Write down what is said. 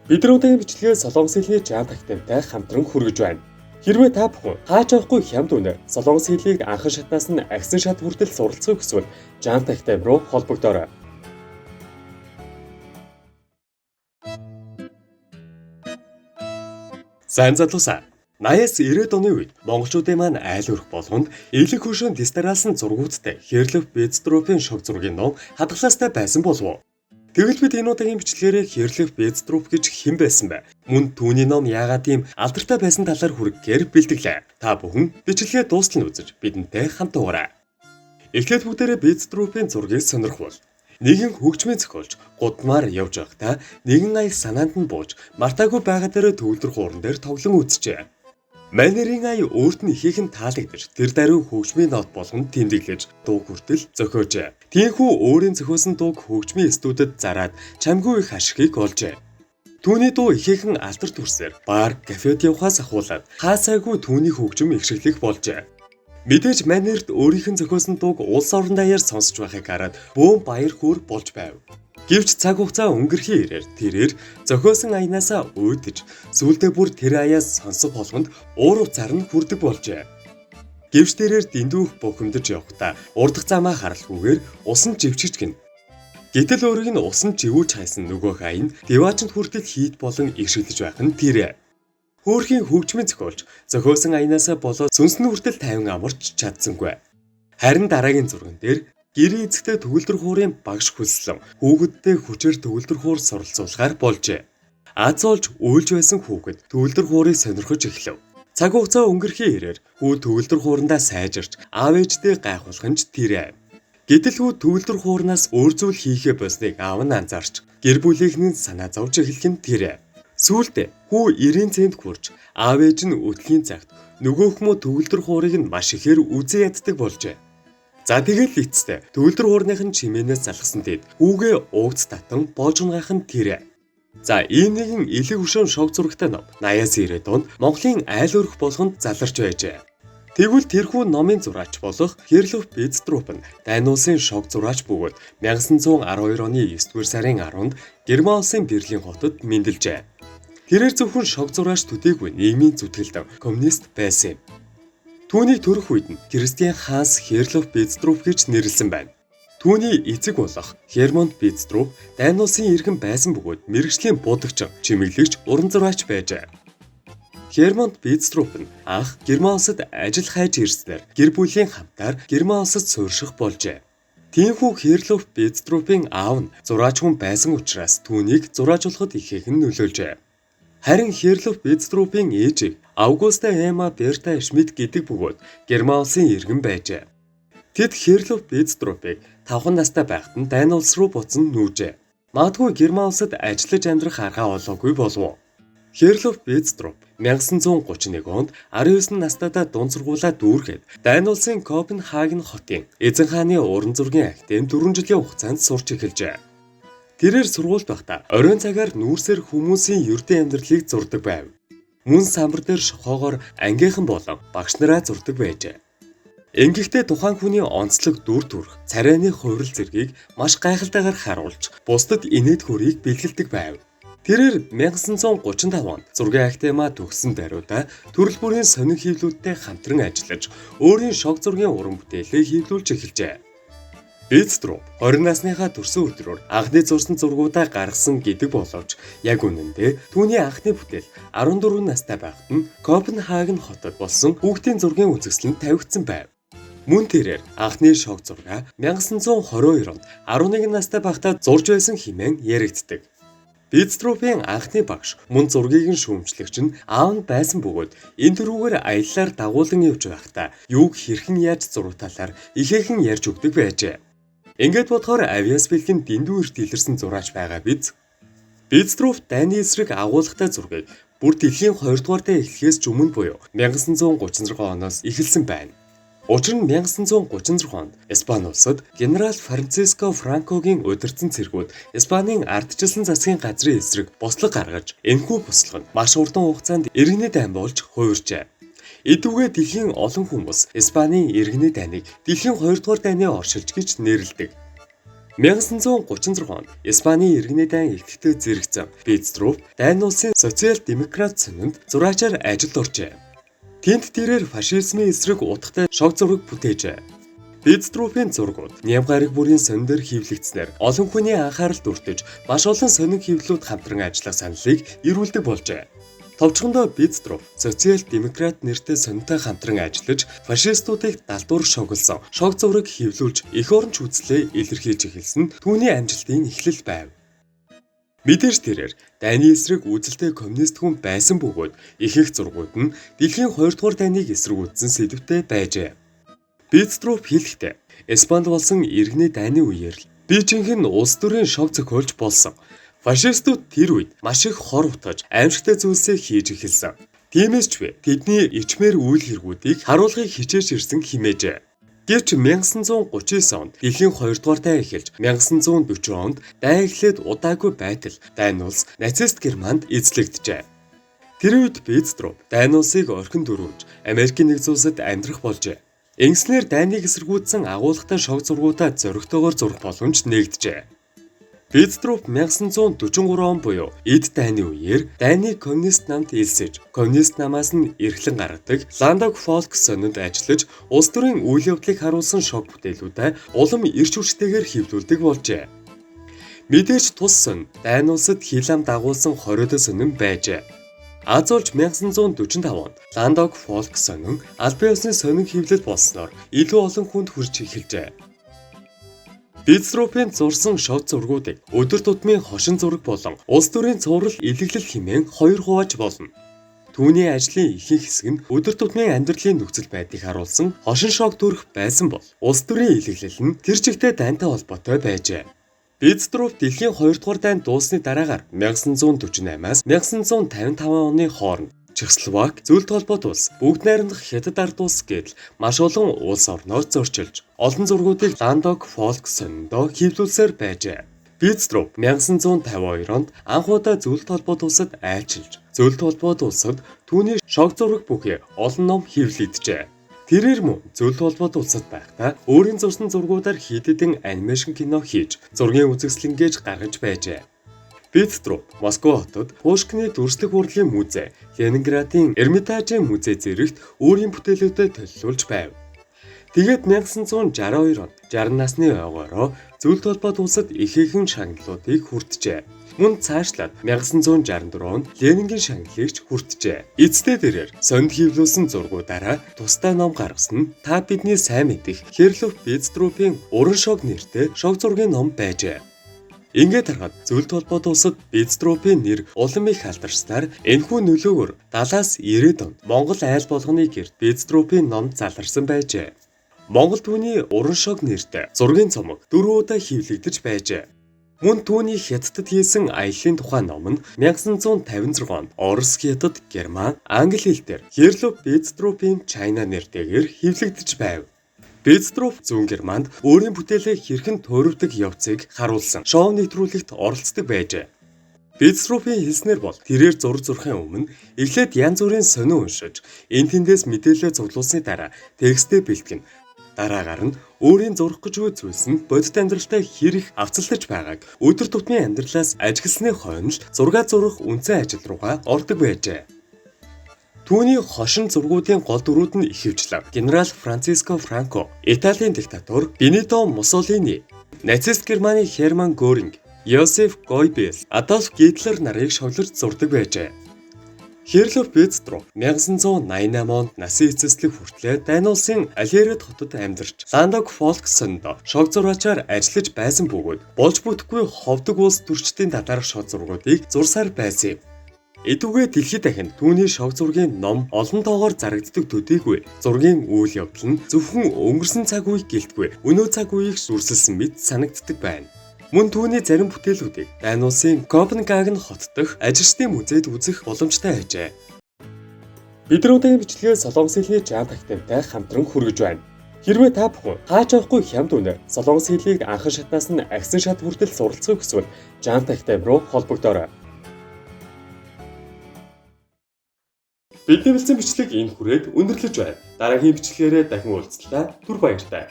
Бидрүүдийн бичлэгээ Солонгос хэлний Жан Тактентай хамтран хүргэж байна. Хэрвээ та бүхэн хаач авахгүй хямд үнээр Солонгос хэлийг анхан шатнаас нь агсан шат хүртэл суралцахыг хүсвэл Жан Тактен руу холбогдоорой. Сайн залуусаа. 80-аас 90-ад оны үед монголчуудын маань айл өрх болгонд элэг хөшөөнд дистаралсан зургуудтай Херлов Бедстропийн шог зургийн ном хадгалаастай байсан болов уу? Тэгвэл бид энэ удаагийн бичлэгээрээ Херлов Бедстроп гэж хэн байсан бэ? Мөн түүний ном яагаад ийм алдартай байсан талаар хүргэхээр бэлтгэлээ. Та бүхэн бичлэгээ дуустал нь үзэж бидэнтэй хамт угаарай. Эхлээд бүгдээрээ Бедстропийн зургийг сонирхвол нэгэн хөгжмийн зохиолч гудмаар явж байхдаа нэгэн ая санаанд нь бууж мартаагүй байгаа дээрээ төгөлдөр хууран дээр тоглон үзчихэ. Манерийн ая өөрт нь ихээхэн таалагдж тэр даруй хөгжмийн нот болгонд тэмдэглэж дуу хүртэл зохиожээ. Тийхүү өөрийн зохиосон дууг хөгжмийн студид зараад чамгүй их ашигыг олжээ. Түүний дуу ихээхэн алдарт хүрсээр бар, кафед явхаас ахуулаад хаасайгүй түүний хөгжим ихшэглэх болжээ. Мэдээж Манерт өөрийнх нь зохиосон дууг улс орон даяар сонсч байхыг хараад бөөн баяр хөөр болж байв. Гэвч цаг хугацаа өнгөрхийн ирээр тэрээр зохиосон аянаасаа уйдж сүүлдээ бүр тэр аяас сонсох болгонд уур уцаар нь хүрдэг болжээ. Гэвч тэрээр дэндүүх бухимдаж явхдаа урдах замаа харалгүйгээр усан живчиж гин. Гэтэл өөрийг нь усан живүүлж хайсан нөгөөх аян диваачнд хүртэл хийд болон игшгэлж байх нь тэрэ. Хөөрхийн хөгжмийн зохиолч зохиосон аянаасаа болоод сүнсэн хүртэл 50 амарч чадсангүй. Харин дараагийн зурган дээр гэрийн эзэгтэй төгөлдөр хуурын багш хүлслэн хүүхэдтэй хүчээр төгөлдөр хуур суралцуулахаар болжээ. Аз олж уйлж байсан хүүхэд төгөлдөр хуурыг сонирхож эхлэв. Цаг хугацаа өнгөрхийн ирээр хүү төгөлдөр хуурандаа сайжирч аав ээжтэй гайхуулах нь тэрэ. Гэтэл хүү төгөлдөр хуурнаас өөр зүйл хийхээ болсныг аав нь анзаарч гэр бүлийнхэн санаа зовж эхлэх нь тэрэ. Сүүлдээ хүү 90 цент хүрч аав ээж нь өдлийн цагт нөгөөх мө төгөлдөр хуурыг нь маш ихээр үзэн яддаг болжээ. За тэгэл эцэстээ төгөлдөр хуурных нь чимээнээс залгасан тэд хүүгээ уугц татан боожгонгайх нь тэрэ. За ийм нэгэн элэг хөшөөн шог зурагтай ном 80-аас 90-ад онд Монголын айл өрх болгонд заларч байжээ. Тэгвэл тэрхүү номын зураач болох Херлов Бедстроп нь Дани улсын шог зураач бөгөөд 1912 оны 9-р сарын 10-нд Герман улсын Берлин хотод мэндэлжээ. Тэрээр зөвхөн шог зураач төдийгүй нийгмийн зүтгэлтэн коммунист байсан юм. Түүнийг төрөх үед нь Кристиан Ханс Херлов Бедстроп гэж нэрлсэн байна. Түүний эцэг болох Хермонт Бедстроп Дани улсын иргэн байсан бөгөөд мэргэжлийн будагч, чимэглэгч, уран зураач байжээ. Хермонт Бедстроп нь анх Герман улсад ажил хайж ирснээр гэр бүлийн хамтаар Герман улсад суурших болжээ. Тиймээс Херлов Бедстропийн аав нь зураач хүн байсан учраас түүнийг зураажуулахад ихээхэн нөлөөлжээ. Харин Херлов Бедстропийн ээжийг Аугуста Эма Берта Шмидт гэдэг бөгөөд Герман улсын иргэн байжээ. Тэд Херлов Бедстропыг 5 настай байхад нь Дани улс руу буцан нүүжээ. Магадгүй Герман улсад ажиллаж амьдрах арга олоогүй болов уу? Херлов Бедстроп 1931 онд 19 настайдаа дунд сургуулаа дүүргээд Дани улсын Копенгаген хотын эзэн хааны уран зургийн академид 4 жилийн хугацаанд сурч эхэлжээ. Тэрээр сургуульд байхдаа оройн цагаар нүүрсээр хүмүүсийн ердийн амьдралыг зурдаг байв. Мөн самбар дээр шохоогоор ангийнхан болон багш нараа зурдаг байжээ. Ингэхдээ тухайн хүний онцлог дүр төрх, царайны хувирал зэргийг маш гайхалтайгаар харуулж, бусдад инээд хөрийг бэлгэлдэг байв. Тэрээр 1935 онд зургийн академиа төгссөн даруйда төрөл бүрийн сонин хэвлэлүүдтэй хамтран ажиллаж, өөрийн шог зургийн уран бүтээлээ хэвлүүлж эхэлжээ. Бедстроп 20 насныхаа төрсөн өдрөөр анхны зурсан зургуудаа гаргасан гэдэг боловч яг үнэндээ түүний анхны бүтээл 14 настай байхад нь Копенгаген хотод болсон хүүхдийн зургийн үзэсгэлэнт тавигдсан байв. Мөн тэрээр анхны шог зургаа 1922 онд 11 настай байхдаа зурж байсан хэмээн яригддаг. Бедстропийн анхны багш мөн зургийг нь шүүмжлэгч нь аав нь байсан бөгөөд энэ төрүүгээр аяллаар дагуулan явж байхдаа юуг хэрхэн яаж зурх талаар ихээхэн ярьж өгдөг байжээ. Ингээд бодохоор авиас бэлгийн дэндүү эрт илэрсэн зураач байгаа биз? Бедстроп Дани эсрэг агуулгатай зургийг бүр дэлхийн 2 дугаартай эхлэхээс ч өмнө буюу 1936 оноос эхэлсэн байна. Учир нь 1936 онд Испани улсад генерал Франциско Франкогийн удирдсан цэргүүд Испанийн ардчилсан засгийн газрын эсрэг бослог гаргаж энэхүү бослого нь маш урдан хугацаанд иргэний дайн болж хувиржээ. Идүүгээ дэлхийн олон хүмүүс Испанийн иргэний дайныг дэлхийн 2 дугаар дайны оршилж гэж нэрлэдэг. 1936 онд Испаний иргэний дайн элтгэдэг зэрэгцэн Бедстроп Дани улсын социал-демократ сонинд зураачаар ажилд оржээ. Тэнд тэрээр фашизмын эсрэг утгатай шог зураг бүтээжээ. Бедстропын зургууд Нямгараг бүрийн сонин дээр хэвлэгдснээр олон хүний анхаарал дүртэж маш олон сонин хэвлэлүүд хамтран ажиллах саналыг ирүүлдэг болжээ. Товчхондоо Бедстроп социал-демократ нэртэй сонинтой хамтран ажиллаж фашистуудыг далдуур шоглосон шог зураг хэвлүүлж эх оронч үзлээ илэрхийлж эхэлсэн түүний амжилтын эхлэл байв. Мэдээж тэрээр Дайны эсрэг үзэлтэй коммунист хүн байсан бөгөөд ихэнх зургууд нь дэлхийн 2 дугаар дайныг эсэргүүцсэн сэдвтэй байжээ. Бедстроп хэлэхдээ Испанд болсон иргэний дайны үеэр л би жинхэнэ улс төрийн шог зохиолч болсон. Фашистууд тэр үед маш их хор утгаж аимшигтай зүйлсээ хийж эхэлсэн. Тиймээс ч вэ тэдний ичмээр үйл хэрэгүүдийг харуулахыг хичээж ирсэн хэмээжээ. Гэвч 1939 онд дэлхийн 2 дугаар дайн эхэлж 1940 онд дайн эхлээд удаагүй байтал Дайны улс нацист Германд эзлэгджээ. Тэр үед Бедстроп Дайны улсыг орхин дөрвөж Америкийн нэгдсэн улсад амьдрах болжээ. Ингэснээр Дайныг эсэргүүцсэн агуулгатай шог зургуудаа зөрөгтэйгээр зурх боломж нэгджээ. Бедстроп 1943 он буюу Эд дайны үеэр Дайны коммунист намд элсэж, коммунист намаас нь эрхлэн гаргадаг Ландау фолк сонинд ажиллаж, улс төрийн үйл явдлыг харуулсан шог бүтээлүүдээ улам эрч хүчтэйгээр хэвлүүлдэг болжээ. Мэдээж тус сонин Дайны улсад хилам дагуулсан хориодоо сонин байжээ. Аз улс 1945 онд Ландау фолк сонин албан ёсны сонин хэвлэл болсноор илүү олон хүнд хүрч эхэлжээ. Бедстропын зурсан шог зургуудыг өдөр тутмын хошин зураг болон улс төрийн цуврал илэглэл хэмээн хоёр хувааж болно. Түүний ажлын ихэнх хэсэг нь өдөр тутмын амьдралын нөхцөл байдлыг харуулсан хошин шог төрх байсан бол улс төрийн илэглэл нь тэр чигтээ Дайнтай холбоотой байжээ. Бедстроп дэлхийн 2 дугаар дайн дууссаны дараагаар 1948-аас 1955 оны хооронд Чехословак, Зөвлөлт холбоот улс, бүгд найрамдах Хятад ард улс гэдэл маш олон улс орноор зорчилж, олон зургуудыг Ландау фолк сониндоо хэвлүүлсээр байжээ. Бедстроп 1952 онд анх удаа Зөвлөлт холбоот улсад айлчилж, Зөвлөлт холбоот улсад түүний шог зураг бүхий олон ном хэвлэгджээ. Тэрээр мөн Зөвлөлт холбоот улсад байхдаа өөрийн зурсан зургуудаар хэд хэдэн анимашн кино хийж, зургийн үзэсгэлэнгээж гаргаж байжээ. Бедстроп Москва хотод Пушкины дүрслэх урлагийн музей, Ленинградын Эрмитажийн музей зэрэгт өөрийн бүтээлүүдэд төлөвлөж байв. Тэгээд 1962 онд 60 насны ойгоороо Зөвлөлт холбоот улсад ихээхэн шагналуудыг хүртжээ. Мөн цаашлаад 1964 онд Ленингийн шагналыг хүртжээ. Эцсээ тэрээр сонд хэвлүүлсэн зургуудаараа тусдаа ном гаргасан Та бидний сайн мэдих Херлов Бедстропын Уран шог нэртэй шог зургийн ном байжээ. Ингээд харахад Зөвлөлт холбоот улсад Бедстропын нэр улам их алдарснаар энэхүү нөлөөгөөр 70-аас 90-ад онд Монгол айл болгоны гэрт Бедстропын ном заларсан байжээ. Монгол түүний Уран шог нэртэй зургийн цомог 4 удаа хэвлэгдэж байжээ. Мөн түүний Хятадд хийсэн аяллаа тухай ном нь 1956 онд Орос, Хятад, Герман, Англи хэлээр Херлов Бедстропын Чайна нэртэйгээр хэвлэгдэж байв. Бедстроп зүүн Германд өөрийн бүтээлээ хэрхэн туурвдаг явцыг харуулсан шоу нэвтрүүлэгт оролцдог байжээ. Бедстропын хэлснээр бол тэрээр зураг зурхын өмнө эхлээд янз бүрийн сонин уншиж, энэ тэндээс мэдээлэл цуглуулсны дараа текстээ бэлтгэн. Дараагаар нь өөрийн зурх гэж буй зүйлс нь бодит амьдралтай хэр их авцалдаж байгааг өдөр тутмын амьдралаас ажигласны хойно л зураг зурх үндсэн ажил руугаа ордог байжээ. Түүний хошин зургуудын гол дүрүүд нь ихэвчлэн генерал Франциско Франко, Италийн диктатор Бенито Муссолини, нацист Германы Херман Горинг, Йосеф Гойбельс, Адольф Гитлер нарыг шоглож зурдаг байжээ. Херлов Бедстроп 1988 онд насын эцэслэг хүртлээр Дайны улсын Алерет хотод амьдарч Ландау фолк сонинд шог зураачаар ажиллаж байсан бөгөөд болж бүтэхгүй ховдог улс төрчдийн татарх шог зургуудыг зурсаар байсан юм. Эдүгээ дэлхийд дахин түүний шог зургийн ном олон тоогоор зарагддаг төдийгүй зургийн үйл явдал нь зөвхөн өнгөрсөн цаг үеийг гэлтгүй өнөө цаг үеийг сүрсэлсэн мэт санагддаг байна. Мөн түүний зарим бүтээлүүдийг Дайны улсын Копенгаген хот дах ажилчдын музейд үзэх боломжтой байжээ. Бид өнөөдрийн бичлэгээ Солонгос хэлний Жамп Активтай хамтран хүргэж байна. Хэрвээ та бүхэн хаач авахгүй хямд үнээр Солонгос хэлийг анхан шатнаас нь агсан шат хүртэл суралцахыг хүсвэл Жамп Актив руу холбогдоорой. Бидний бичсэн бичлэг энэ хүрээд өндөрлөж байна. Дараагийн бичлэгээрээ дахин уулзлаа. Түр баяртай.